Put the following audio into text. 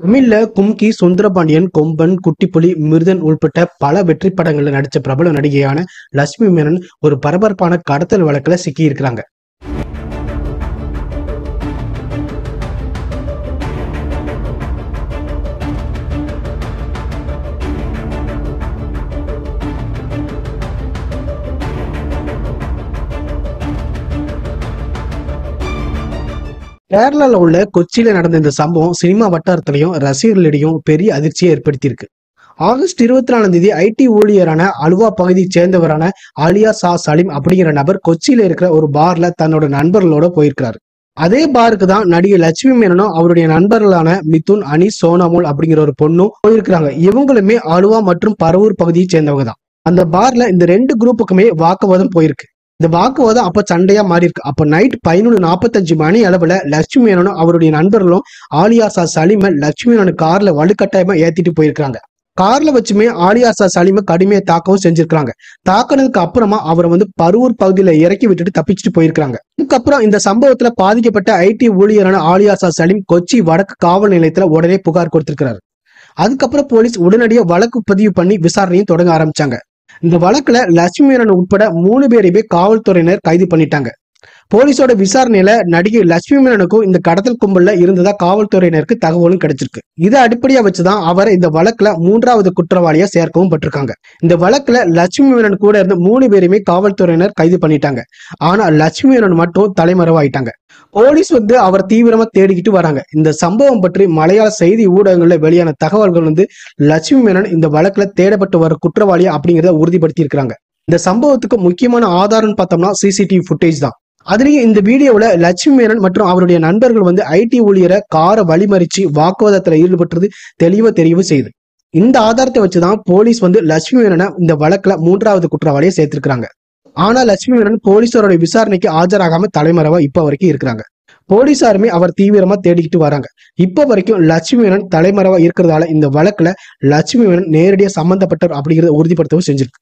தமிழ்ல கும்கி, சுந்தரபாண்டியன், கொம்பன், குட்டிப்புலி, மிருதன் உள்பட்ட பல வெற்றி படங்கள்ல நடிச்ச பிரபல நடிகையான லட்சுமி மேனன் ஒரு பரபரப்பான கடத்தல் வழக்குல சிக்கியிருக்கிறாங்க. கேரளால உள்ள கொச்சியில நடந்த இந்த சம்பவம் சினிமா வட்டாரத்திலையும் ரசிகர்களிடையும் பெரிய அதிர்ச்சியை ஏற்படுத்தியிருக்கு. ஆகஸ்ட் 24 ஐடி ஊழியரான அலுவா பகுதியை சேர்ந்தவரான ஆலியா சா சலீம் அப்படிங்கிற நபர் கொச்சியில இருக்கிற ஒரு பார்ல தன்னோட நண்பர்களோட போயிருக்கிறாரு. அதே பாருக்கு தான் நடிகை லட்சுமி மேனனும் அவருடைய நண்பர்களான மிதுன், அனீஸ், சோனாமோல் அப்படிங்கிற ஒரு பொண்ணும் போயிருக்கிறாங்க. இவங்களுமே அலுவா மற்றும் பரவூர் பகுதியை சேர்ந்தவங்க தான். அந்த பார்ல இந்த ரெண்டு குரூப்புக்குமே வாக்குவாதம் போயிருக்கு. இந்த வாக்குவாதம் அப்ப சண்டையா மாறி இருக்கு. அப்ப நைட் 11:45 மணி அளவுல லட்சுமி மேனனும் அவருடைய நண்பர்களும் ஆலியாசா சலீம லட்சுமி மேனன் கார்ல வலுக்கட்டாயமா ஏத்திட்டு போயிருக்காங்க. கார்ல வச்சுமே ஆலியாசா சலீம கடுமையை தாக்கவும் செஞ்சிருக்காங்க. தாக்குனதுக்கு அப்புறமா அவரை பரூர் பகுதியில இறக்கி விட்டுட்டு தப்பிச்சுட்டு போயிருக்காங்க. அதுக்கப்புறம் இந்த சம்பவத்துல பாதிக்கப்பட்ட ஐடி ஊழியரான ஆலியாசா சலீம் கொச்சி வடக்கு காவல் நிலையத்துல உடனே புகார் கொடுத்திருக்கிறாரு. அதுக்கப்புறம் போலீஸ் உடனடியாக வழக்கு பதிவு பண்ணி விசாரணையும் தொடங்க ஆரம்பிச்சாங்க. இந்த வழக்குல லட்சுமி மேனன் உட்பட 3 பேரையுமே காவல்துறையினர் கைது பண்ணிட்டாங்க. போலீஸோட விசாரணையில நடிகை லட்சுமி மேனனுக்கும் இந்த கடத்தல் கும்பல்ல இருந்ததா காவல்துறையினருக்கு தகவலும் கிடைச்சிருக்கு. இதை அடிப்படையா வச்சுதான் அவரை இந்த வழக்குல 3வது குற்றவாளியா சேர்க்கவும் பட்டிருக்காங்க. இந்த வழக்குல லட்சுமி மேனன் கூட இருந்த 3 பேரையுமே காவல்துறையினர் கைது பண்ணிட்டாங்க. ஆனா லட்சுமி மேனன் மட்டும் தலைமறைவாயிட்டாங்க. போலீஸ் அவரை தீவிரமா தேடிக்கிட்டு வராங்க. இந்த சம்பவம் பற்றி மலையாள செய்தி ஊடகங்கள்ல வெளியான தகவல்கள் லட்சுமி மேனன் இந்த வழக்குல தேடப்பட்டு வர குற்றவாளியா அப்படிங்கிறத உறுதிப்படுத்தி இருக்காங்க. இந்த சம்பவத்துக்கு முக்கியமான ஆதாரம் பார்த்தோம்னா சிசிடிவி ஃபுட்டேஜ் தான். அதுலயும் இந்த வீடியோல லட்சுமி மேனன் மற்றும் அவருடைய நண்பர்கள் ஐடி ஊழியரை காரை வழிமறிச்சு வாக்குவாதத்துல ஈடுபட்டது தெளிவு செய்யுது. இந்த ஆதாரத்தை வச்சுதான் போலீஸ் லட்சுமி மேனனை இந்த வழக்குல 3வது குற்றவாளியை சேர்த்திருக்காங்க. ஆனா லட்சுமி மேனன் போலீசாரோட விசாரணைக்கு ஆஜராகாம தலைமறைவா இப்ப வரைக்கும் இருக்கிறாங்க. போலீசாருமே அவர் தீவிரமா தேடிக்கிட்டு வராங்க. இப்ப வரைக்கும் லட்சுமி மேனன் தலைமறைவா இருக்கிறதால இந்த வழக்குல லட்சுமி மேனன் நேரடியா சம்பந்தப்பட்டவர் அப்படிங்கறத உறுதிப்படுத்தவும் செஞ்சிருக்கு.